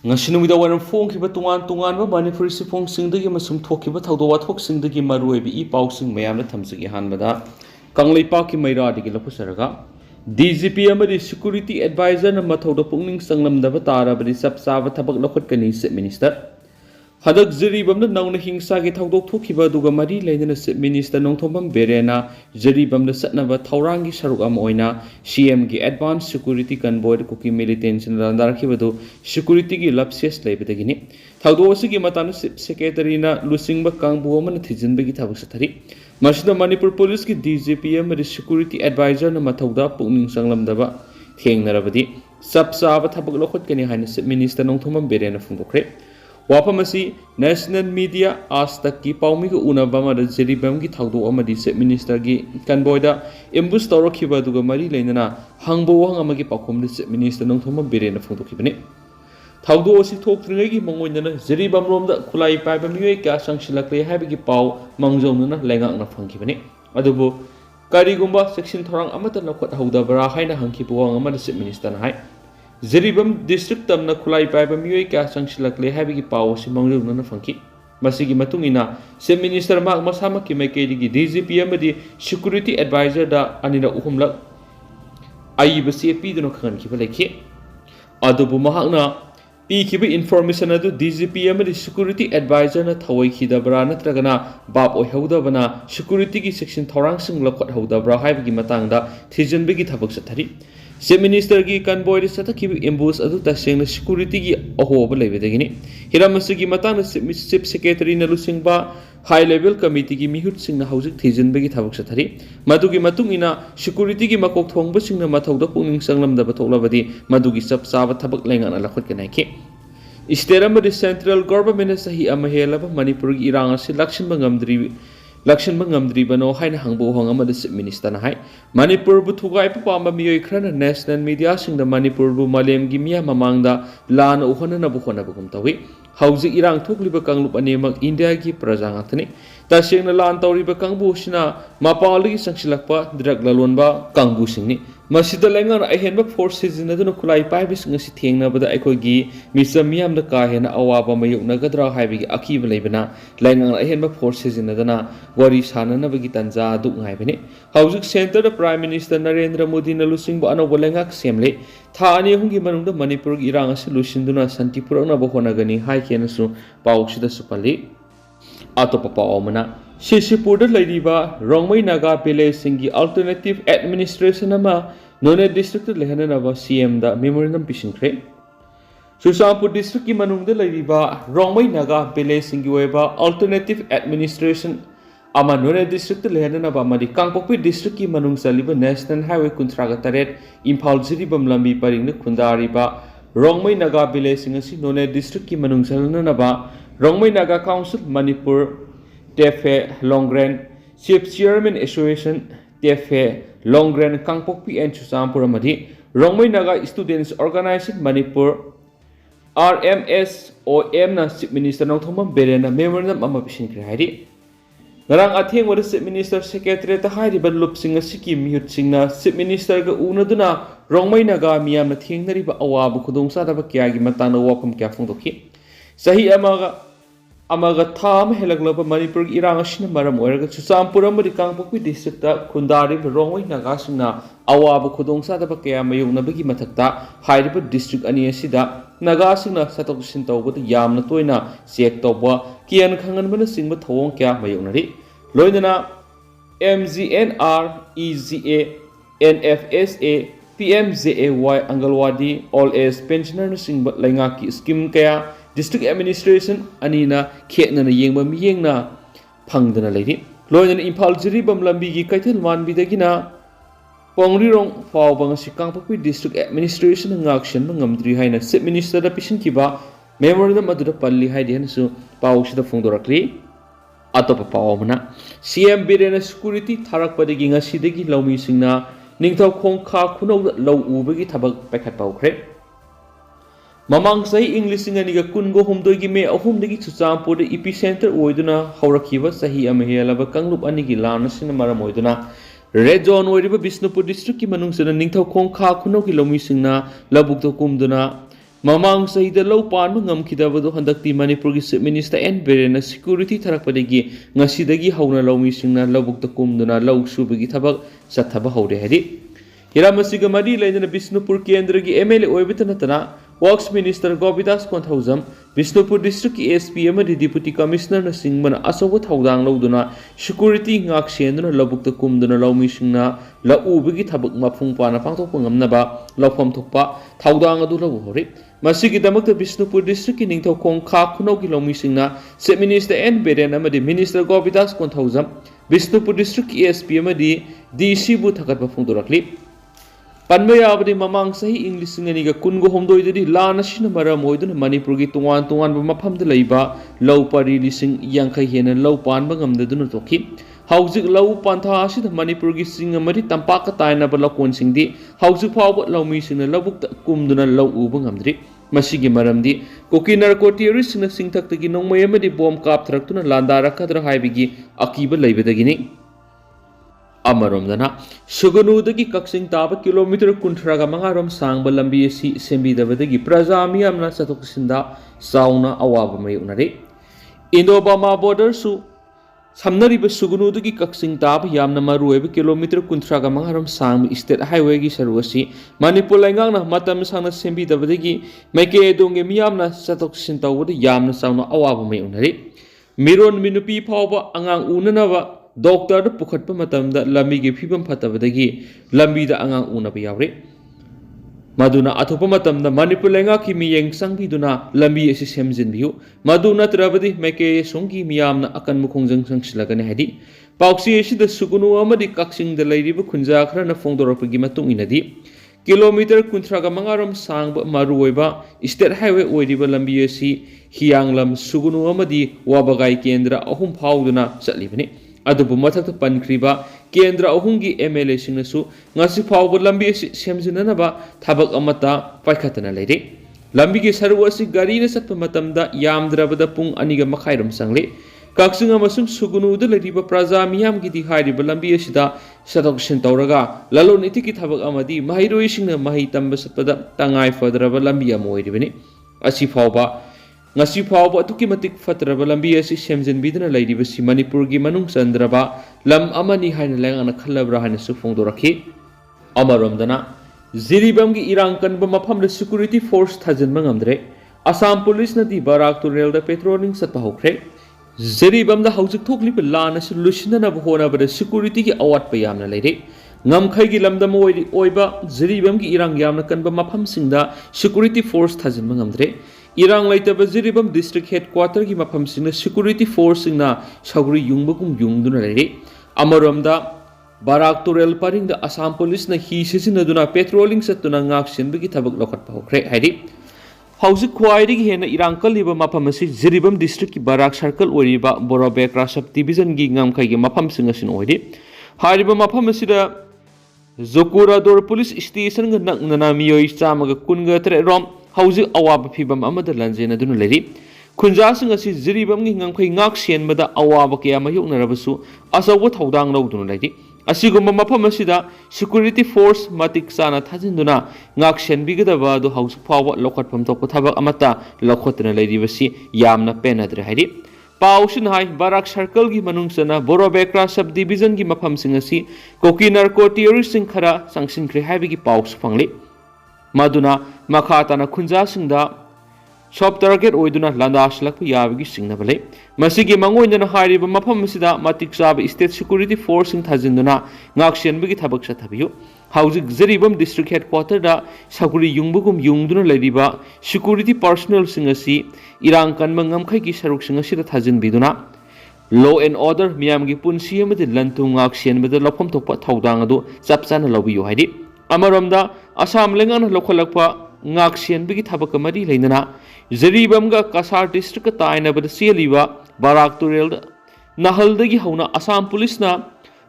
Ngashinumida waran phongkiba tungan Manipuri siphongsingdagi masum thokiba thawdo wathoksingdagi maruoibi I pausing mayamna thamsigi hanbada Kangleipaki Mairadagi lapusaraga DGP amadi security advisor na mathawda pungning sanglamdaba tarabadi sapsaba thabak lakhatkani Chief Minister Hadak Jeribamna nauna hingsagi thawdok thokiba duga mari leidana Chief Minister Nongthombam Biren Jeribamna satnaba thaurangi saruk ama oina CM gi advanced security convoy kuki militants randarakibadu security gi lapses leibadagini thawdo asigi matana secretary na lusingba kangbu amana thijinbagi thabak sathari masida Manipur police ki DGP amadi security advisor na mathawda pungning sanglamdaba thengnarabadi sapsaba thabak lakhatkani haina Chief Minister Nongthombam Biren phungdokre Wapamasi national media as tak ki paumi ko una bama da jeribam ki thawdo amadi Chief Minister gi convoy da ambush tawrakhiba duga mari leinana hangbo wang amagi pakhom da Chief Minister Nongthombam Biren phungdokhibani thawdo asi thokthringai gi mangoinana jeribam rom da khulai paiba mioi ka sangsilakle haibagi pau mangjongna lengak na phangkhibani adubu karigumba section thorang amata lakhot haudabara haina hangkhibu wang amada Chief Minister na hai Jeribam district tamna khulai paiba mioi ka sangsilakle haibagi paw si mangjongna phangki masigi matungina Chief Minister mak masamakki maikei gi DGP amadi security advisor da anina uhumlak ayiba CP dino khangan ki balekhi adubu mahakna pikiba information adu DGP amadi security advisor na thawai khidabra natragana bab oi haudabana security gi section thorang sing lakhot haudabra haibagi matangda thijinbagi thabak sathari Chief Minister gi convoy ri satakhibi ambush adu tasengna security gi ahoba leibedagini hiramasigi matangna Chief Secretary na lusingba high level committee gi mihut singna haujik thijinbagi thabak sathari madugi matungina security gi makok thongba singna mathawda pungning sanglamda bathoklabadi madugi sapsaba thabak lengana lakhotkanai ki state amadi central government na sahi ama helaba Manipur gi irang asi Lakshan Bangamdri Bano Haina Hangbo Hongama the Chief Minister na hai Manipur bu thugai papa mioi khrana national media sing the Manipur bu malem gi mia mamangda lan uhona na bukhona bugum tawi hauji irang thukliba kanglup anemak India gi praja ngathani tasengna lan tawriba kangbu sina mapali gi sangsilakpa drug lalonba kangbu singni masida lengan ahenba forces in aduna khulai paibis ngasi thengna bada aikoi gi misam miam da ka hena awaba mayukna gadra haibi gi akiba leibana lengan ahenba forces in aduna wari sanana bagi tanja du ngaibani haujik center da Prime Minister Narendra Modi na lusingba ano bolengak semle tha ani hungi manungda Manipur gi irang asi lusinduna santipura na bohona gani hai kenasu pauksida supali atopa paomana Sisipurda Ladiba, Rongmai Naga Pele Singi Alternative Administration Ama, None District Lehanava CM da Memorandum Pishinkre. Susampur District Manung de Ladiba, Rongmai Naga Pele Singi Weba, Alternative Administration Ama None District Lehanava Madi Kangpopi District Manung Saliba National Highway Kuntragataret, Impal Ziribam Lambi Paring Kundariba, Rongmai Naga Pele Singasi, None District Manung Salanaba, Rongmai Naga Council, Manipur. TFA Longren Chief Chairman Association TFA Longren Kangpokpi and Chusampur Amadi Rongmai Naga Students Organizing Manipur RMSOM na Chief Minister Nongthombam Biren na memorandum ama pishinkre hairi ngarang atheng wada Chief Minister Secretary ta hairi ban lup singa siki mihut singna Chief Minister ga unaduna Rongmai Naga miyam na thengnari ba awabu khudongsa da ba kya gi matana wafam kya phungdokhi sahi amaga tham helaglaba Manipur irang asina maram oiraga Chusampur amadi Kangpokpi district ta khundari Rongmai Naga singna awabu khudongsa da ba kya mayungnabagi mathakta hairiba district ani asida Naga singna satok sin tawbada yamna toina check tawba kian khanganbana singba thawong kya mayungnari loinana MGNR EGA NFSA PMJAY Angalwadi All Age Pensioner singba laingaki scheme kaya District Administration Anina Ketna Yengba Miyengna Pangdana Lady Loyan Impal Jiribam Lambigi Kaitil Man Bidagina Pongrirong Fawbang Sikangpokpi District Administration and Action Mangamdri Haina Chief Minister da Pishin Kiba Memorandum Madura Palli Haidian su Paush the Fundorakli Atopa Pawamana CM Biren Security Tarak Padaginga Sidegi Lomi Singna Ningtau Kong Ka Kuno Low Ubagi Tabak Pakat Pawkre Mamang sahi English nganiga kungo humdoi me ahumdagi Chusampur the epicenter oiduna haurakiba sahi amahelaba kanglup anigi lana sinamara moiduna Red Zone oiriba Bisnupur district ki manung sana ningthau khong kha khuno ki lomi singna labuk to kumduna Mamang sahida lau pan ngamkidabado handakti Manipurgi Chief Minister CM Biren security tharakpadagi ngasidagi hauna laumi singna labukta kumduna lau subagi thabak sathaba haude hadi hiramasiga mari lainana Bishnupur Kendragi MLA oibitanatana Works Minister Govidas Konthauzam Bishnupur District SP amadi Deputy Commissioner na singmana asawa thaudang lauduna security ngak senduna labukta kumduna laumi singna la ubagi thabak mapung pana pangthokpa ngamnaba lawfam thokpa thaudang adu lau hori masigi damakta Bishnupur District ki ningthau khong kha khunau ki laumi singna Chief Minister CM Biren amadi Minister Govidas Konthauzam Bishnupur District SP amadi DC bu thakatpa phungdorakli Panmayabadi mamang sahi English ngani ga kungo homdoi dadi lana sina mara moidun Manipurgi tungan mafam da laiba lau pari lising yangkai hena lau pan bangam dadun toki hauzik lau pantha asida Manipurgi singa mari tampaka taina ba lakon singdi hauzik phawa lau mi singna labuk kumduna lau ubang amdri masigi maramdi koki narcotics singna singthak tagi nongmay amadi bom kap thraktuna landara kadra haibigi akiba laibadagini Amaromdana Sugunudagi Kaksing Taba kilometer kuntraga mangarom sangba lambi si sembidabadagi Prazamiyamna Satoksinda Sauna Awaba Mayunari Indo-Bama border su Samnariba Sugunudagi Kaksing Taba Yamna Marueba kilometer kuntraga mangarom sang State Highway gi Saruasi Manipur Langana Matam Sana Sembidabadagi Maikei Donge Miyamna Satoksinta Wadi Yamna Sauna Awaba Mayunari Miron Minupi Pava Angang Unanava Doctor the Pukhat Pamatam Lambi gave Pibam Patabadagi, Lambi the Angang Unabiabre. Maduna Atopamatam the Manipulanga Kimi Yang Sangiduna, Lambi is his in view. Maduna Trabadi, Make Songi Miamna Akan Mukong Sangslagan Hedi. Pauxi the Sugunu Amadi Kaxing the Lady Bukunzakra and a Fondoropagimatung inadi. Kilometer Kuntragamangaram Sang Marueba, State Highway Oediba Lambi Hianglam Sugunu Amadi, Wabagai Kendra, Ahum Pauduna, Salivani. Adubu mathak pankriba kendra ahungi MLA singnasu ngasi phawba lambi semjinanaba thabak amata paikhatana leire lambi gi saru asi gari na satpa matamda yamdrabada pung aniga makhairam sangle kaksing amasung sugunu da leriba praja miyam gi di hairiba lambi asida sadoksin tawraga lalon itiki thabak amadi mahairoi singna mahi tamba satpada tangai fadraba lambi amoiribani asi phawba Ngasi phawba atuki matik fatraba lambi asi semjin bidna lairibasi Manipurgi manung sandraba lam amani haina langana khalabra haina su phongdorakhi amaromdana ziribamgi irang kanba mafamda security force thajinba ngamdre Assam police na di barak to rail da patrolling satpa hokre ziribamda haujik thokliba lana su lusina bhona bada security ki awat pa yamna leire ngamkhai gi lamdam oiba ziribamgi irang yamna kanba mafam singda security force thajinba ngamdre Irang laitaba Ziribam district headquarter ki mafam singna security force singna saguri yungbagum yungduna leire amaromda barak torel paring da Assam police na hi sisinaduna patrolling satuna ngak sinbagi thabak lokhat phokre haidi hausi khwairi gi hena irang kaliba mafam asi Ziribam district ki barak circle oriba borobekra sub division gi ngamkhai gi mafam singa sin oidi hariba mafam asida Zokurador police station ga naknana miyoi chamaga kunga tre rom hausi awaba phibam amada lanjena dunu leri khunjasing asi Ziribam gi ngangkhai ngak sienbada awaba kya mayuknarabasu asawa thaudang lawdunu leri asigumba mafam asida security force matik sana thajinduna ngak sienbigadaba do hausi phawa lokhatpam tokpa thabak amata lokhotna leri basi yamna penadre hairi Pausin hai barak circle gi manungsana borobekra sub division gi mafam singasi koki narcotics sing khara sangsin kre haibi gi paus phangli Maduna Makhatana Kunja Singda Shop target oiduna landash lakpa yabigi singna bale masigi mangoindana hariba mafam sida matik sab state security force sing thajinduna ngaksen bigi thabak sa thabiyu haujik Ziribam district headquarter da saguri yungbugum yungduna leriba security personnel singasi irang kan mangamkhai ki saruk singasi da thajin biduna law and order miyam gi punsi amadi lantu ngaksen bada lopam thokpa thaudang adu chapchana lobiyu haidi amaromda Assam lengan lokhalakpa ngaksen bigi thabak mari leinana Ziribam ga Kasar district taina bada seliba barak turel nahalda hauna Assam police na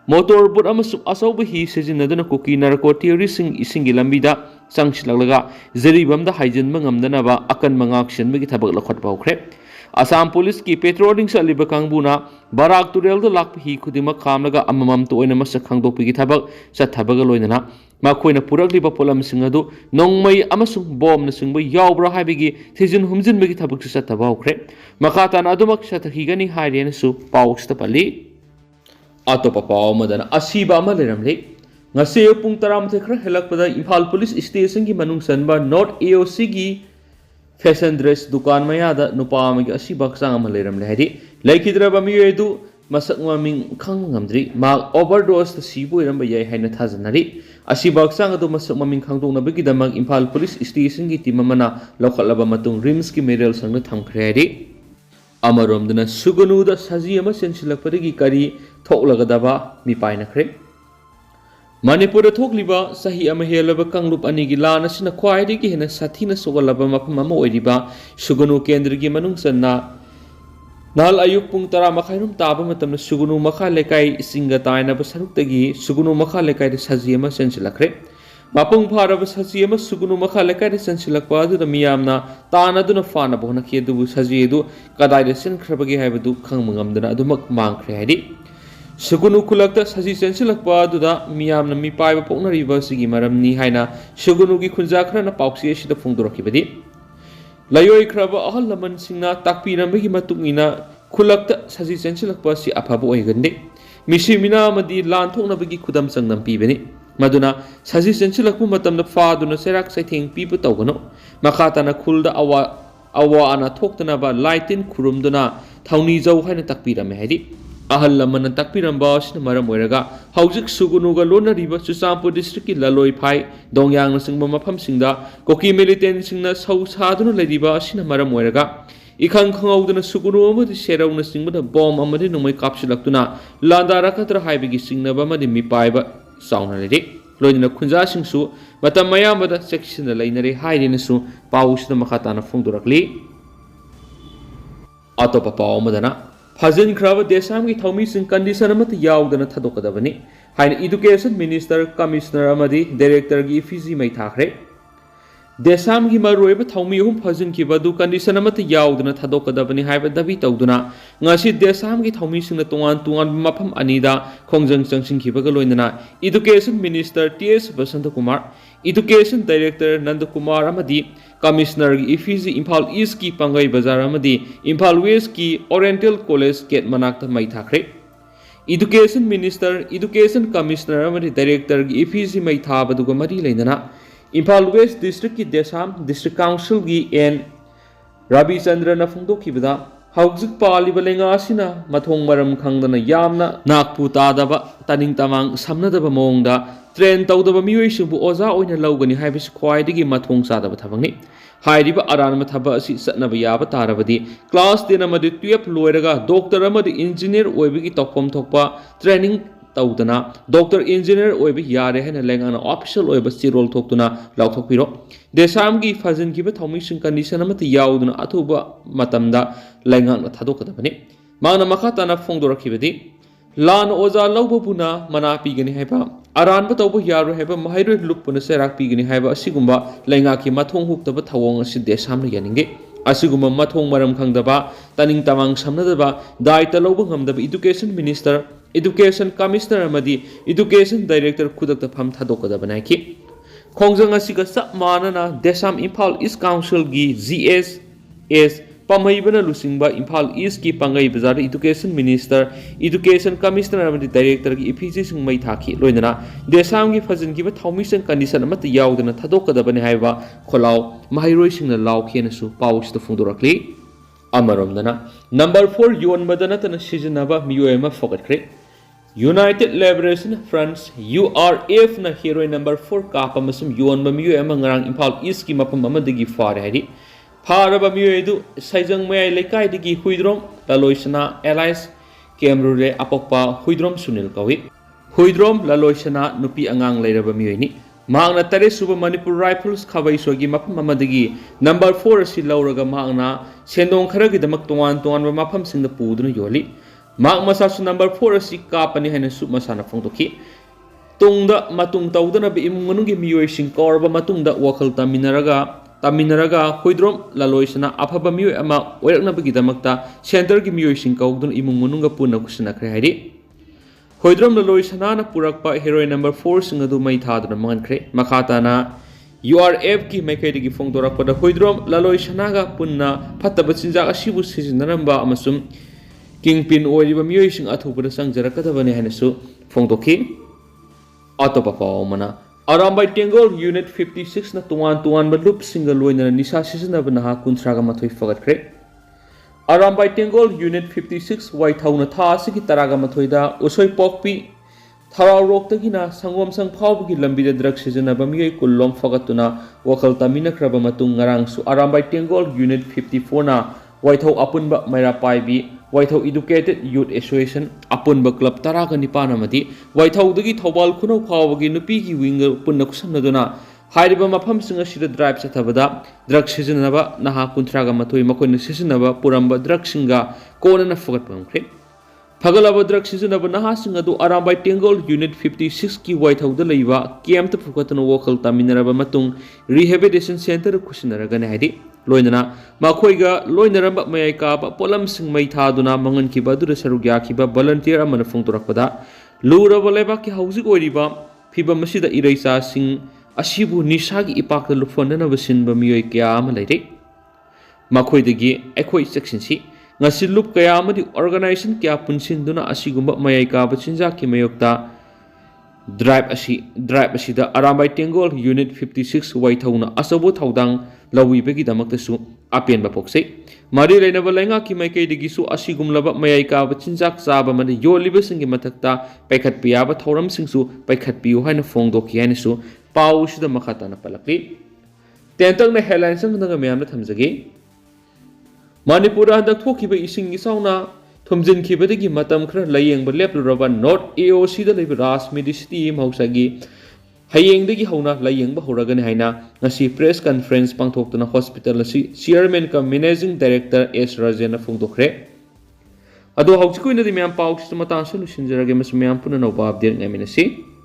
motor boat amasuk asawba hi sejinaduna koki narcotics sing isingi lambida sangsilaglaga Ziribam da haijinba ngamdanaba akan mangaksen bigi thabak lokhat bawkhre Assam police ki patrolling sa liba kangbuna barak turel da lakpa hi khudima khamlaga amamam to oina masak khangdokpigi thabak sa thabaga loinana ꯃꯈꯣꯏꯅ ꯄꯨꯔꯛꯂꯤꯕ ꯄꯣꯠꯂꯝꯁꯤꯡ ꯑꯗꯨ ꯅꯣꯡꯃꯩ ꯑꯃꯁꯨꯡ ꯕꯣꯝꯅꯆꯤꯡꯕ ꯌꯥꯎꯕ꯭ꯔꯥ ꯍꯥꯏꯕꯒꯤ ꯊꯤꯖꯤꯟ ꯍꯨꯝꯖꯤꯟꯕꯒꯤ ꯊꯕꯛꯁꯨ ꯆꯠꯊꯕ ꯍꯧꯈ꯭ꯔꯦ꯫ ꯃꯈꯥ ꯇꯥꯅ ꯑꯗꯨꯃꯛ ꯆꯠꯊꯈꯤꯒꯅꯤ ꯍꯥꯏꯔꯦꯅꯁꯨ ꯄꯥꯎꯁꯤꯗ ꯄꯜꯂꯤ꯫ ꯑꯇꯣꯞꯄ ꯄꯥꯎ ꯑꯃꯗꯅ ꯑꯁꯤꯕ ꯑꯃ ꯂꯩꯔꯝꯂꯤ꯫ ꯉꯁꯤ ꯑꯌꯨꯛ ꯄꯨꯡ 11 ꯈꯔ ꯍꯦꯜꯂꯛꯄꯗ ꯏꯝꯐꯥꯜ ꯄꯨꯂꯤꯁ ꯁ꯭ꯇꯦꯁꯟꯒꯤ ꯃꯅꯨꯡ ꯆꯟꯕ ꯅꯣꯔꯊ AOCꯒꯤ ꯐꯦꯁꯟ ꯗ꯭ꯔꯦꯁ ꯗꯨꯀꯥꯟ ꯃꯌꯥꯗ ꯅꯨꯄꯥ ꯑꯃꯒꯤ ꯑꯁꯤꯕ ꯍꯛꯆꯥꯡ ꯑꯃ ꯂꯩꯔꯝꯂꯦ ꯍꯥꯏꯗꯤ ꯂꯩꯈꯤꯗ꯭ꯔꯕ ꯃꯤꯑꯣꯏ ꯑꯗꯨ ꯃꯁꯛ ꯃꯃꯤꯡ ꯈꯪꯕ ꯉꯝꯗ꯭ꯔꯤ꯫ ꯃꯍꯥꯛ ꯑꯣꯚꯔꯗꯣꯁꯇ ꯁꯤꯕ ꯑꯣꯏꯔꯝꯕ ꯌꯥꯏ ꯍꯥꯏꯅ ꯊꯥꯖꯅꯔꯤ꯫ ꯑꯁꯤꯕ ꯍꯛꯆꯥꯡ ꯑꯗꯨ ꯃꯁꯛ ꯃꯃꯤꯡ ꯈꯪꯗꯣꯛꯅꯕꯒꯤꯗꯃꯛ ꯏꯝꯐꯥꯜ ꯄꯨꯂꯤꯁ ꯁ꯭ꯇꯦꯁꯟꯒꯤ ꯇꯤꯝ ꯑꯃꯅ ꯂꯧꯈꯠꯂꯕ ꯃꯇꯨꯡ ꯔꯤꯝꯁꯀꯤ ꯃꯦꯔꯦꯜ ꯁꯪꯗ ꯊꯝꯈ꯭ꯔꯦ ꯍꯥꯏꯔꯤ꯫ ꯑꯃꯔꯣꯝꯗꯅ ꯁꯨꯒꯅꯨꯗ ꯁꯖꯤ ꯑꯃ ꯆꯦꯟꯁꯤꯜꯂꯛꯄꯗꯒꯤ ꯀꯔꯤ ꯊꯣꯛꯂꯒꯗꯕ ꯃꯤꯄꯥꯏꯅꯈ꯭ꯔꯦ꯫ ꯃꯅꯤꯄꯨꯔꯗ ꯊꯣꯛꯂꯤꯕ ꯆꯍꯤ ꯑꯃ ꯍꯦꯜꯂꯕ ꯀꯥꯡꯂꯨꯞ ꯑꯅꯤꯒꯤ ꯂꯥꯟ ꯑꯁꯤꯅ ꯈ꯭ꯋꯥꯏꯗꯒꯤ ꯍꯦꯟꯅ ꯁꯥꯊꯤꯅ ꯁꯣꯛꯍꯜꯂꯕ ꯃꯐꯝ ꯑꯃ ꯑꯣꯏꯔꯤꯕ ꯁꯨꯒꯅꯨ ꯀꯦꯟꯗ꯭ꯔꯒꯤ ꯃꯅꯨꯡ ꯆꯟꯅ ꯅꯍꯥꯜ ꯑꯌꯨꯛ ꯄꯨꯡ 10:30 ꯇꯥꯕ ꯃꯇꯝꯗ ꯁꯨꯒꯅꯨ ꯃꯈꯥ ꯂꯩꯀꯥꯏ ꯏꯁꯤꯡꯒ ꯇꯥꯏꯅꯕ ꯁꯔꯨꯛꯇꯒꯤ ꯁꯨꯒꯅꯨ ꯃꯈꯥ ꯂꯩꯀꯥꯏꯗ ꯁꯖꯤ ꯑꯃ ꯆꯦꯟꯁꯤꯜꯂꯛꯈ꯭ꯔꯦ꯫ ꯃꯄꯨꯡ ꯐꯥꯔꯕ ꯁꯖꯤ ꯑꯃ ꯁꯨꯒꯅꯨ ꯃꯈꯥ ꯂꯩꯀꯥꯏꯗ ꯆꯦꯟꯁꯤꯜꯂꯛꯄ ꯑꯗꯨꯗ ꯃꯤꯌꯥꯝꯅ ꯇꯥꯟꯅꯗꯨꯅ ꯐꯥꯅꯕ ꯍꯣꯠꯅꯈꯤ ꯑꯗꯨꯕꯨ ꯁꯖꯤ ꯑꯗꯨ ꯀꯗꯥꯏꯗ ꯆꯦꯟꯈ꯭ꯔꯕꯒꯦ ꯍꯥꯏꯕꯗꯨ ꯈꯪꯕ ꯉꯝꯗꯅ ꯑꯗꯨꯃꯛ ꯃꯥꯡꯈ꯭ꯔꯦ ꯍꯥꯏꯔꯤ꯫ ꯁꯨꯒꯅꯨ ꯈꯨꯜꯂꯛꯇ ꯁꯖꯤ ꯆꯦꯟꯁꯤꯜꯂꯛꯄ ꯑꯗꯨꯗ ꯃꯤꯌꯥꯝꯅ ꯃꯤꯄꯥꯏꯕ ꯄꯣꯛꯅꯔꯤꯕ ꯑꯁꯤꯒꯤ ꯃꯔꯝꯅꯤ ꯍꯥꯏꯅ ꯁꯨꯒꯅꯨꯒꯤ ꯈꯨꯟꯖꯥ ꯈꯔꯅ ꯄꯥꯎꯆꯦ ꯑꯁꯤꯗ ꯐꯣꯡꯗꯣꯔꯛꯈꯤꯕꯗꯤ ꯂꯩꯑꯣꯏꯈ꯭ꯔꯕ ꯑꯍꯜ ꯂꯃꯟꯁꯤꯡꯅ ꯇꯥꯛꯄꯤꯔꯝꯕꯒꯤ ꯃꯇꯨꯡ ꯏꯟꯅ ꯈꯨꯜꯂꯛꯇ ꯁꯖꯤ ꯆꯦꯟꯁꯤꯜꯂꯛꯄ ꯑꯁꯤ ꯑꯐꯕ ꯑꯣꯏꯒꯟꯗꯦ꯫ ꯃꯤꯁꯤ ꯃꯤꯅꯥ ꯑꯃꯗꯤ ꯂꯥꯟ ꯊꯣꯛꯅꯕꯒꯤ ꯈꯨꯗꯝ ꯆꯥꯡꯗꯝ ꯄꯤꯕꯅꯤ꯫ ꯃꯗꯨꯅ ꯁꯖꯤ ꯆꯦꯟꯁꯤꯜꯂꯛꯄ ꯃꯇꯝꯗ ꯐꯥꯗꯨꯅ ꯆꯩꯔꯥꯛ ꯆꯩꯊꯦꯡ ꯄꯤꯕ ꯇꯧꯒꯅꯨ꯫ ꯃꯈꯥ ꯇꯥꯅ ꯈꯨꯜꯗ ꯑꯋꯥ ꯑꯅꯥ ꯊꯣꯛꯇꯅꯕ ꯂꯥꯏ ꯇꯤꯟ ꯈꯨꯔꯨꯝꯗꯨꯅ ꯊꯧꯅꯤꯖꯧ ꯍꯥꯏꯅ ꯇꯥꯛꯄꯤꯔꯝꯃꯦ ꯍꯥꯏꯔꯤ꯫ ꯑꯍꯜ ꯂꯃꯟꯅ ꯇꯥꯛꯄꯤꯔꯝꯕ ꯑꯁꯤꯅ ꯃꯔꯝ ꯑꯣꯏꯔꯒ ꯍꯧꯖꯤꯛ ꯁꯨꯒꯅꯨꯒ ꯂꯣꯟꯅꯔꯤꯕ ꯆꯨꯔꯆꯥꯟꯄꯨꯔ ꯗꯤꯁꯇ꯭ꯔꯤꯛꯀꯤ ꯂꯂꯣꯏꯐꯥꯏ ꯗꯣꯡꯌꯥꯡꯅꯆꯤꯡꯕ ꯃꯐꯝꯁꯤꯡꯗ ꯀꯣꯀꯤ ꯃꯤꯂꯤꯇꯦꯟꯁꯤꯡꯅ ꯁꯧ ꯁꯥꯗꯨꯅ ꯂꯩꯔꯤꯕ ꯑꯁꯤꯅ ꯃꯔꯝ ꯑꯣꯏꯔꯒ इखंग खंगौदना सुगुनु अमदि सेरौना सिंगबदा बॉम अमदि नुमै कापसिलक्तुना लांदारकद्रा हाइबगी सिंगनबा अमदि मिपाइबा चाउना लेरि लोइना खुंजा सिंसु मतम मयामदा सेक्शन लैनरे हाइरिनसु पाउसदा मखाताना फोंदोरकली अतोपा पाउ अमदना फजन खराब देशामगी थौमी सिंग कंडीशन अमत यावदना थदोकदबनी हाइन एजुकेशन मिनिस्टर कमिश्नर अमदि डायरेक्टर गी फीजी मै थाखरे देशाम की मरुब थौमी अहम फजन की बदु कंडीशन अमत यावदना थदोकदबनी हाइबा दबी तौदुना ngasi देशाम की थौमी सिंग तोंगान तोंगान मफम अनीदा खोंजंग चंगसिंग खिबगा लोइनना education minister TS Basant Kumar education director Nand Kumar अमदि कमिश्नर की इफीजी इम्फाल ईस्ट की पंगई बाजार अमदि इम्फाल वेस्ट की ओरिएंटल कॉलेज गेट मनाक्त मै थाखरे एजुकेशन मिनिस्टर एजुकेशन कमिश्नर अमदि डायरेक्टर की इफीजी मै थाबदुगा मरी लेनना इम्फाल वेस्ट डिस्ट्रिक्ट की देशाम डिस्ट्रिक्ट काउंसिल की एन रविचंद्र फोंदोखिबदा हौजिक पालिबा लेंगासिना मथोंग मरम खंगदना यामना नाकपु तादबा तनिंग तमांग समनदबा मोंगदा ट्रेन तौदबा मियोइसिबु ओजा ओइना लौगनी हाइबिस ख्वाइदगी मथोंग चादबा थबंगनी हाइरिबा अरानम थबा असि सतनबा याबा तारबदी क्लास 10 अमदि 12 लोइरगा डॉक्टर अमदि इंजीनियर ओइबगी तौफम थोकपा ट्रेनिंग तौदना डॉक्टर इंजीनियर ओइबि यारे हैना लेंगाना ऑफिशियल ओइबा चिरोल थोक्तुना लाउथोकपिरो देशाम की फजन की थौमिसिंग कंडीशन अमत याउदुना अथुबा मतमदा लेंगाना थादोकदबनी मांगना मखाताना फोंदोरखिबदी लान ओजा लौबबुना मना पीगनी हैबा अरानबा तौबो यारो हैबा महैरोय लुपपुना सेराक पीगनी हैबा असिगुम्बा लेंगाकी मथोंग हुक्तबा थवोंग असि देशामना यानिंगे असिगुम्बा मथोंग मरम खंगदबा तनिंग तमांग समनदबा दायित्व लौबा ngамदबा एजुकेशन मिनिस्टर एजुकेशन कमिश्नर अमदि एजुकेशन डायरेक्टर खुदक फम थादोकदबनाखि खोंजंग असिगा सब मानना देशाम इम्फाल ईस्ट काउंसिल की जीएसएस पमैबना लुसिंगबा इम्फाल ईस्ट की Pangei Bazar education minister education commissioner अमदि डायरेक्टर की इफीजी सिंग मै थाखि लोइना देशाम की फजन की थौमिसन कंडीशन अमत यावदना थादोकदबने हाइबा खोलाव महैरोय सिंगना लावखेनसु पाउसद फोंदोरकली अमरमदना नंबर 4 योनबदा नतन सिजनबा मियोयमा फोकटख्रे यूनाइटेड लिबरेशन फ्रंट्स URF ना हीरोइन नंबर 4 काप अमसुम योनबा मियोयमा ngarang इम्फाल ईस्ट की मफम अमदगी फारे हाइरि फारबा मियोयदु सैजंग मयाय लेकाइदगी हुइद्रोम ललोइसना एलाइस केमरुले अपोकपा हुइद्रोम सुनील कवि हुइद्रोम ललोइसना नुपी अंगांग लेरबा मियोयनी मांगना तरे सुब मणिपुर राइफल्स खबैसोगी मफम अमदगी नंबर 4 असि लौरगा मांगना सेंदोंग खरगिदमक तोंगान तोंगान मफम सिंगदा पुदुना योली मांग मसासु नंबर 4 असि कापनी हैना सु मसाना फोंदोखि तुंगदा मतुंग तौदना बे इमुंग मनुंगी मियोय सिंग कौरबा मतुंगदा वखल तमिनरगा हुइद्रोम ललोइसना अफबा मियोय अमा ओइरकनबगिदमक्ता सेंटर की मियोय सिंग कौदुन इमुंग मनुंगा पुना कुसनाख्रे हाइरि Hoidrom laloi sanana purakpa heroine number 4 sing adu mai thaduna mangankhre makhatana URF ki maikei dagi phongdorakpada hoidrom laloi sanaga punna phattaba chinjak asibu sizinaramba amasum kingpin oiriba miyoi sing athubada sangjarakadabani hainasu phongdokhi atopa pawmana Arambai Tengol Unit 56 na tuan balup single loina nisa sizinaba naha kuntraga mathoi fagatkre Arambai Tengol Unit 56 Waithauna Tha Siki Taraga Mathoida Usoi Pokpi Tharau Roktagina Sangom Sang Phawbagi Lambida Drug Sizinaba Miyoi Kullom Fagatuna Wakal Taminakraba Matung Ngarangsu Arambai Tengol Unit 54 na Waithau Apunba Maira Paibi Waithau Educated Youth Association Apunba Club Taraga Nipana Mati Waithau Dagi Thobal Kuno Phawbagi Nupigi Winga Punna Kusamnaduna Hairiba mafam singa sida drive sathabada drug sizinaba naha kuntraga mathoi makoina sizinaba puramba drug singa kona na fogat pamkhre phagalaba drug sizinaba naha singa du Arambai Tengol Unit 56 ki waithauda leiba camp ta phukatna wokal taminaraba matung rehabilitation center khusinaraga ne haidi loinana makhoiga loinaramba mayai ka polam sing mai thaduna mangan ki badura sarugya ki ba volunteer amana phungtorakpada luraba leba ki hauzik oiriba phibam masida iraisa sing Asibu nisagi ipakta lupfondana basinba miyoi kaya ama laire makoidagi ekhoi sectionsi ngasi lup kaya amadi organization kya punsinduna asigumba mayai ka bachinja ki mayokta drive asida Arambai Tengol Unit 56 waithauna asobo thaudang lawibagi damakta su apen ba pokse mari leinaba lainga ki maikei digi su asigumlaba mayai ka bachinjak chaba mani yoliba singi mathakta paikhat piyaba thoram singsu paikhat piu haina phongdoki haina su Pau sida makhatana palakli tentak na headline sang nga mayamna thamjagi Manipur handak thokiba ising isauna thumjin khibadagi matam khra layengba lepluraba North AOC da leiba Rashmidi City mausagi hayengdagi hauna layengba horagani haina ngasi press conference pangthoktuna hospital asi chairman ka managing director S Rajena phongdokre ado hauchikoina di mayam pau sida matang solution jarage mas mayam puna no update ngaminasi